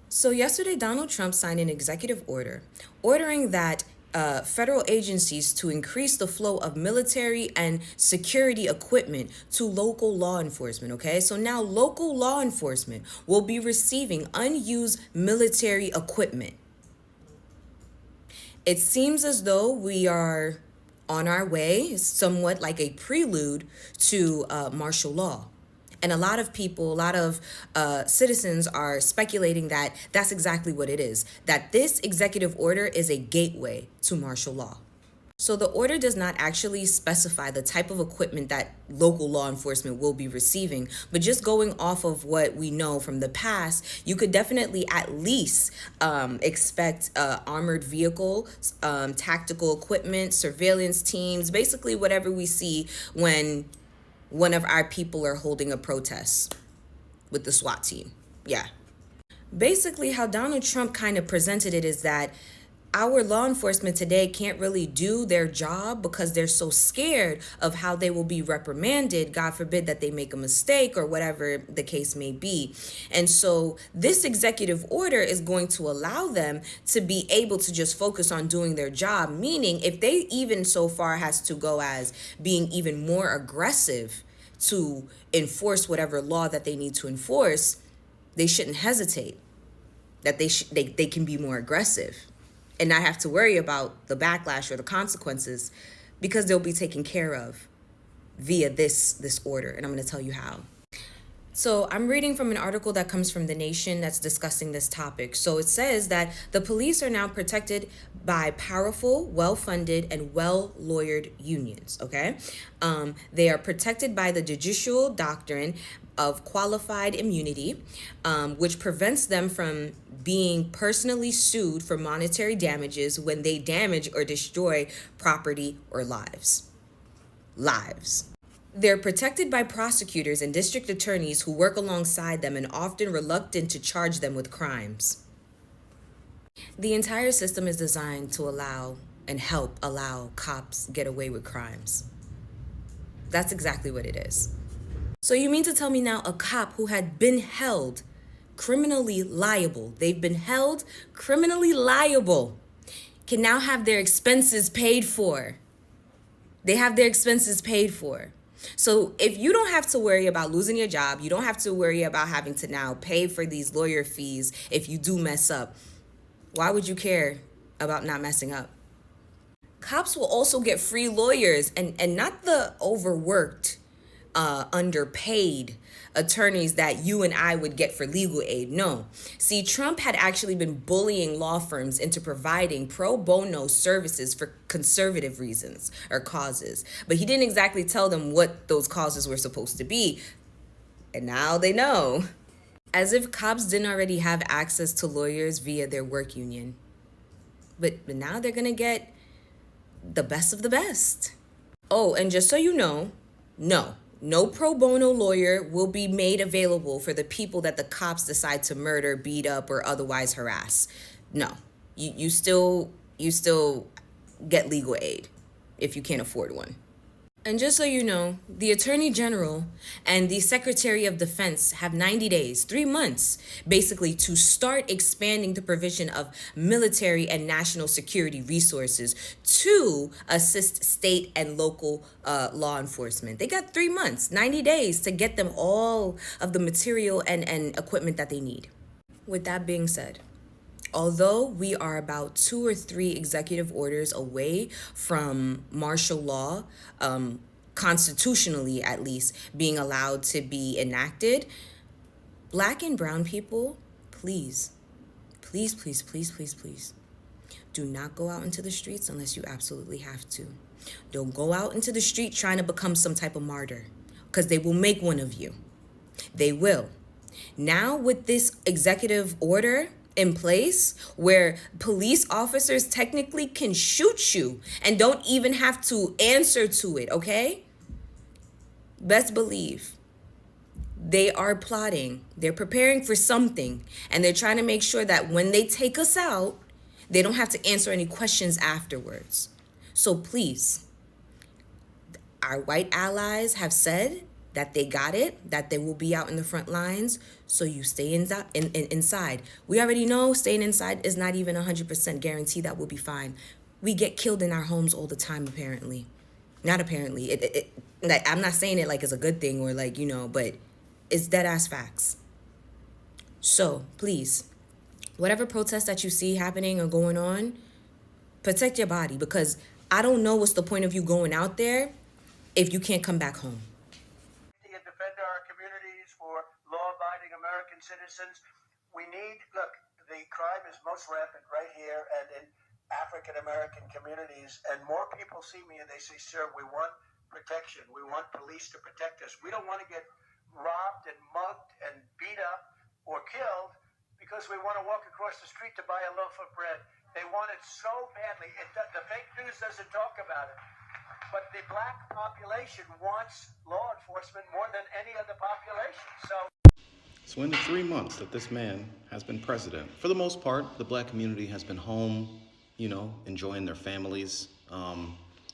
So yesterday, Donald Trump signed an executive order ordering that federal agencies to increase the flow of military and security equipment to local law enforcement. Okay, so now local law enforcement will be receiving unused military equipment. It seems as though we are on our way, somewhat like a prelude to martial law. And a lot of people, a lot of citizens are speculating that that's exactly what it is, that this executive order is a gateway to martial law. So the order does not actually specify the type of equipment that local law enforcement will be receiving, but just going off of what we know from the past, you could definitely at least expect armored vehicles, tactical equipment, surveillance teams, basically whatever we see when one of our people are holding a protest with the SWAT team. Yeah. Basically, how Donald Trump kind of presented it is that our law enforcement today can't really do their job because they're so scared of how they will be reprimanded, God forbid that they make a mistake or whatever the case may be. And so this executive order is going to allow them to be able to just focus on doing their job, meaning if they even so far has to go as being even more aggressive to enforce whatever law that they need to enforce, they shouldn't hesitate, that they can be more aggressive and not have to worry about the backlash or the consequences, because they'll be taken care of via this order. And I'm going to tell you how. So I'm reading from an article that comes from The Nation that's discussing this topic. So it says that the police are now protected by powerful, well-funded, and well-lawyered unions, okay? They are protected by the judicial doctrine of qualified immunity, which prevents them from being personally sued for monetary damages when they damage or destroy property or lives. They're protected by prosecutors and district attorneys who work alongside them and often reluctant to charge them with crimes. The entire system is designed to allow cops get away with crimes. That's exactly what it is. So you mean to tell me now a cop who had been held criminally liable, they've been held criminally liable, can now have their expenses paid for? They have their expenses paid for. So if you don't have to worry about losing your job, you don't have to worry about having to now pay for these lawyer fees if you do mess up, why would you care about not messing up? Cops will also get free lawyers and not the overworked, underpaid attorneys that you and I would get for legal aid. No. See, Trump had actually been bullying law firms into providing pro bono services for conservative reasons or causes. But he didn't exactly tell them what those causes were supposed to be. And now they know. As if cops didn't already have access to lawyers via their work union. But now they're going to get the best of the best. Oh, and just so you know, no pro bono lawyer will be made available for the people that the cops decide to murder, beat up, or otherwise harass. No, you still get legal aid if you can't afford one. And just so you know, the Attorney General and the Secretary of Defense have 90 days, 3 months, basically, to start expanding the provision of military and national security resources to assist state and local law enforcement. They got 3 months, 90 days to get them all of the material and equipment that they need. With that being said, although we are about 2 or 3 executive orders away from martial law, constitutionally at least, being allowed to be enacted, Black and brown people, please, please, please, please, please, please, do not go out into the streets unless you absolutely have to. Don't go out into the street trying to become some type of martyr, because they will make one of you. They will. Now with this executive order in place where police officers technically can shoot you and don't even have to answer to it, okay? Best believe they are plotting, they're preparing for something, and they're trying to make sure that when they take us out, they don't have to answer any questions afterwards. So please, our white allies have said that they got it, that they will be out in the front lines, so you stay inside. We already know staying inside is not even 100% guarantee that we'll be fine. We get killed in our homes all the time, apparently. Not apparently. Like, I'm not saying it like it's a good thing or like, but it's dead ass facts. So please, whatever protest that you see happening or going on, protect your body, because I don't know what's the point of you going out there if you can't come back home. And defend our communities for law-abiding American citizens. Look, the crime is most rampant right here and in African-American communities, and more people see me and they say, sir, we want protection. We want police to protect us. We don't want to get robbed and mugged and beat up or killed because we want to walk across the street to buy a loaf of bread. They want it so badly. The fake news doesn't talk about it. But the black population wants law enforcement more than any other population. So in the 3 months that this man has been president, for the most part, the black community has been home, enjoying their families,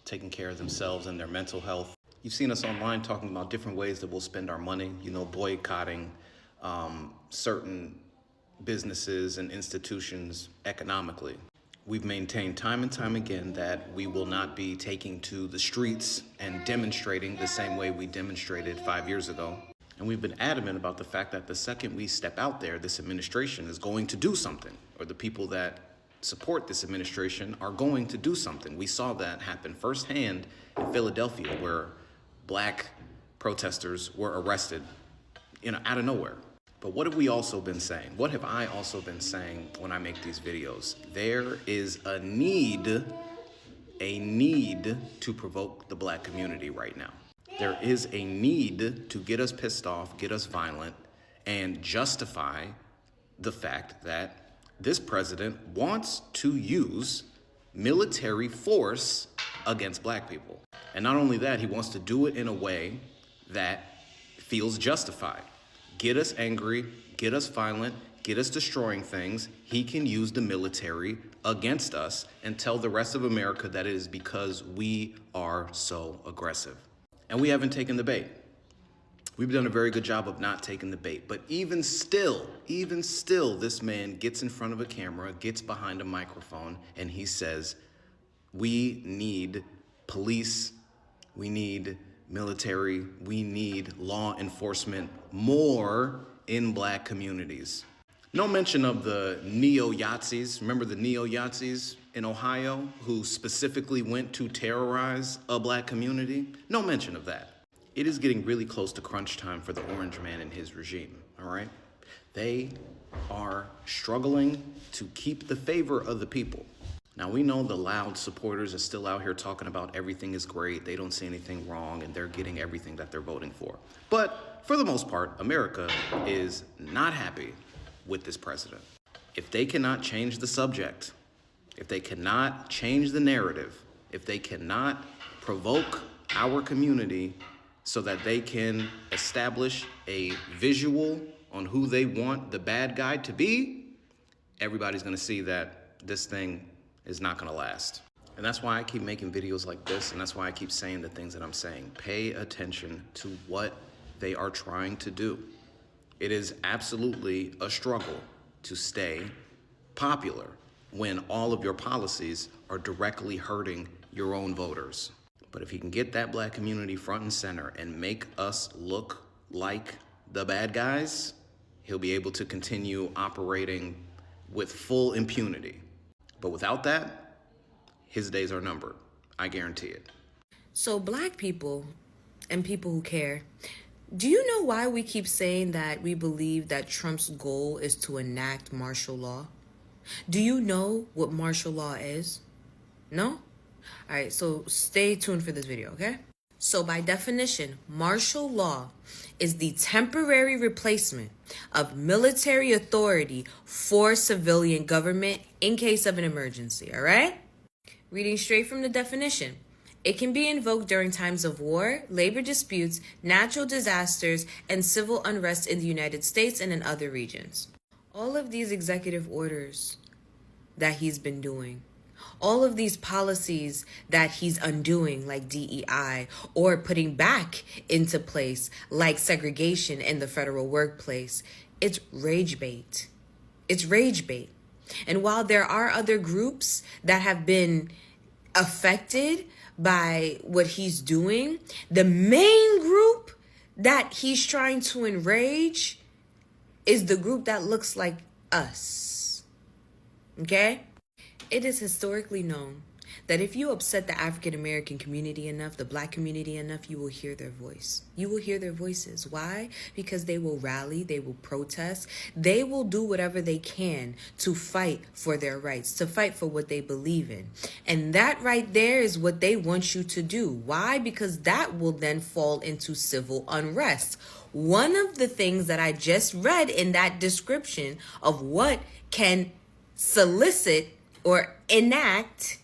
taking care of themselves and their mental health. You've seen us online talking about different ways that we'll spend our money, boycotting certain businesses and institutions economically. We've maintained time and time again that we will not be taking to the streets and demonstrating the same way we demonstrated 5 years ago. And we've been adamant about the fact that the second we step out there, this administration is going to do something, or the people that support this administration are going to do something. We saw that happen firsthand in Philadelphia, where black protesters were arrested, out of nowhere. But what have we also been saying? What have I also been saying when I make these videos? There is a need to provoke the black community right now. There is a need to get us pissed off, get us violent, and justify the fact that this president wants to use military force against black people. And not only that, he wants to do it in a way that feels justified. Get us angry, get us violent, get us destroying things. He can use the military against us and tell the rest of America that it is because we are so aggressive. And we haven't taken the bait. We've done a very good job of not taking the bait. But even still, this man gets in front of a camera, gets behind a microphone, and he says, we need police, we need military, we need law enforcement more in black communities. No mention of the neo-Yazis. Remember the neo-Yazis in Ohio who specifically went to terrorize a black community? No mention of that. It is getting really close to crunch time for the orange man and his regime, all right? They are struggling to keep the favor of the people. Now, we know the loud supporters are still out here talking about everything is great, they don't see anything wrong, and they're getting everything that they're voting for. But for the most part, America is not happy with this president. If they cannot change the subject, if they cannot change the narrative, if they cannot provoke our community so that they can establish a visual on who they want the bad guy to be, everybody's gonna see that this thing is not gonna last. And that's why I keep making videos like this, and that's why I keep saying the things that I'm saying. Pay attention to what they are trying to do. It is absolutely a struggle to stay popular when all of your policies are directly hurting your own voters. But if he can get that black community front and center and make us look like the bad guys, he'll be able to continue operating with full impunity. But without that, his days are numbered. I guarantee it. So black people and people who care, do you know why we keep saying that we believe that Trump's goal is to enact martial law? Do you know what martial law is? No? All right, so stay tuned for this video, okay? So by definition, martial law is the temporary replacement of military authority for civilian government in case of an emergency, all right? Reading straight from the definition. It can be invoked during times of war, labor disputes, natural disasters, and civil unrest in the United States and in other regions. All of these executive orders that he's been doing All of these policies that he's undoing, like DEI, or putting back into place, like segregation in the federal workplace, it's rage bait. It's rage bait. And while there are other groups that have been affected by what he's doing, the main group that he's trying to enrage is the group that looks like us. Okay? It is historically known that if you upset the African American community enough, the Black community enough, you will hear their voice. You will hear their voices. Why? Because they will rally, they will protest, they will do whatever they can to fight for their rights, to fight for what they believe in. And that right there is what they want you to do. Why? Because that will then fall into civil unrest. One of the things that I just read in that description of what can solicit or enact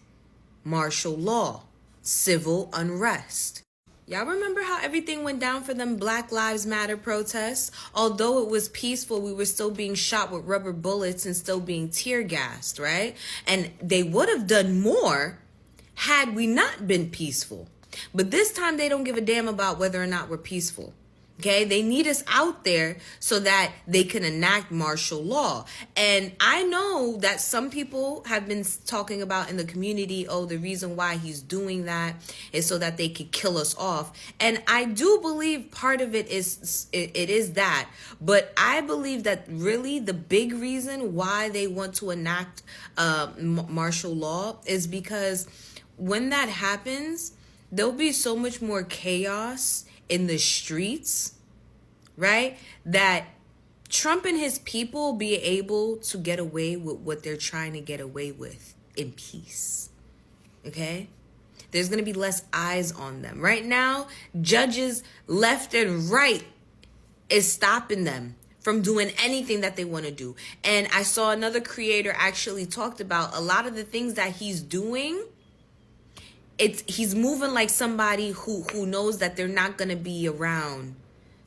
martial law, civil unrest. Y'all remember how everything went down for them Black Lives Matter protests? Although it was peaceful, we were still being shot with rubber bullets and still being tear gassed, right? And they would have done more had we not been peaceful. But this time they don't give a damn about whether or not we're peaceful. Okay, they need us out there so that they can enact martial law. And I know that some people have been talking about in the community, oh, the reason why he's doing that is so that they could kill us off. And I do believe part of it is that. But I believe that really the big reason why they want to enact martial law is because when that happens, there'll be so much more chaos in the streets, right? That Trump and his people will be able to get away with what they're trying to get away with in peace. Okay? There's going to be less eyes on them. Right now, judges left and right is stopping them from doing anything that they want to do. And I saw another creator actually talked about a lot of the things that he's doing. He's moving like somebody who knows that they're not going to be around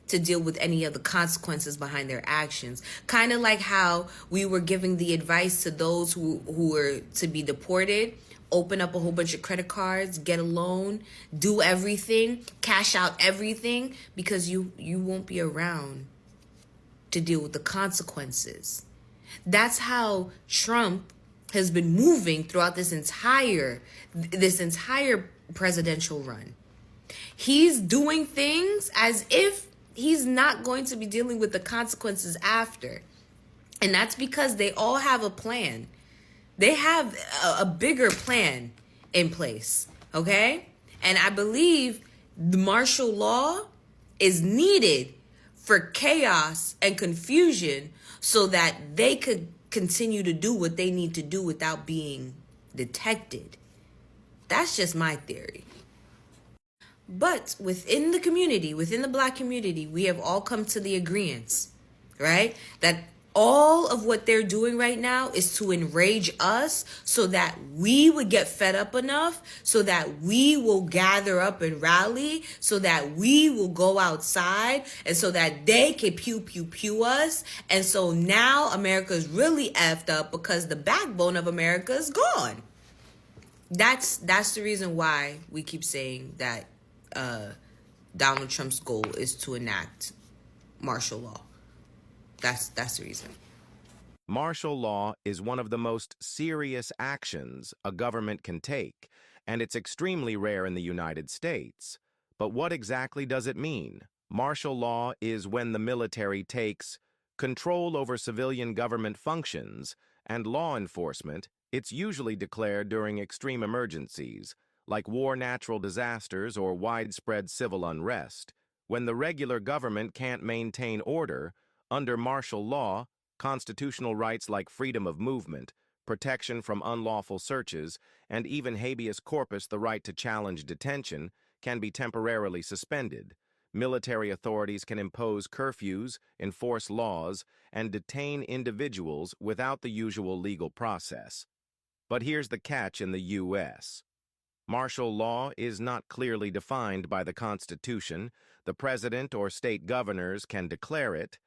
to deal with any of the consequences behind their actions. Kind of like how we were giving the advice to those who were to be deported: open up a whole bunch of credit cards, get a loan, do everything, cash out everything, because you won't be around to deal with the consequences. That's how Trump has been moving throughout this entire presidential run. He's doing things as if he's not going to be dealing with the consequences after. And that's because they all have a plan. They have a bigger plan in place, okay? And I believe the martial law is needed for chaos and confusion so that they could continue to do what they need to do without being detected. That's just my theory. But within the community, within the Black community, we have all come to the agreements, right? That all of what they're doing right now is to enrage us so that we would get fed up enough, so that we will gather up and rally, so that we will go outside, and so that they can pew, pew, pew us. And so now America's really effed up because the backbone of America is gone. That's the reason why we keep saying that Donald Trump's goal is to enact martial law. That's the reason. Martial law is one of the most serious actions a government can take, and it's extremely rare in the United States. But what exactly does it mean? Martial law is when the military takes control over civilian government functions and law enforcement. It's usually declared during extreme emergencies, like war, natural disasters, or widespread civil unrest. When the regular government can't maintain order, under martial law, constitutional rights like freedom of movement, protection from unlawful searches, and even habeas corpus, the right to challenge detention, can be temporarily suspended. Military authorities can impose curfews, enforce laws, and detain individuals without the usual legal process. But here's the catch in the U.S. Martial law is not clearly defined by the Constitution. The president or state governors can declare it,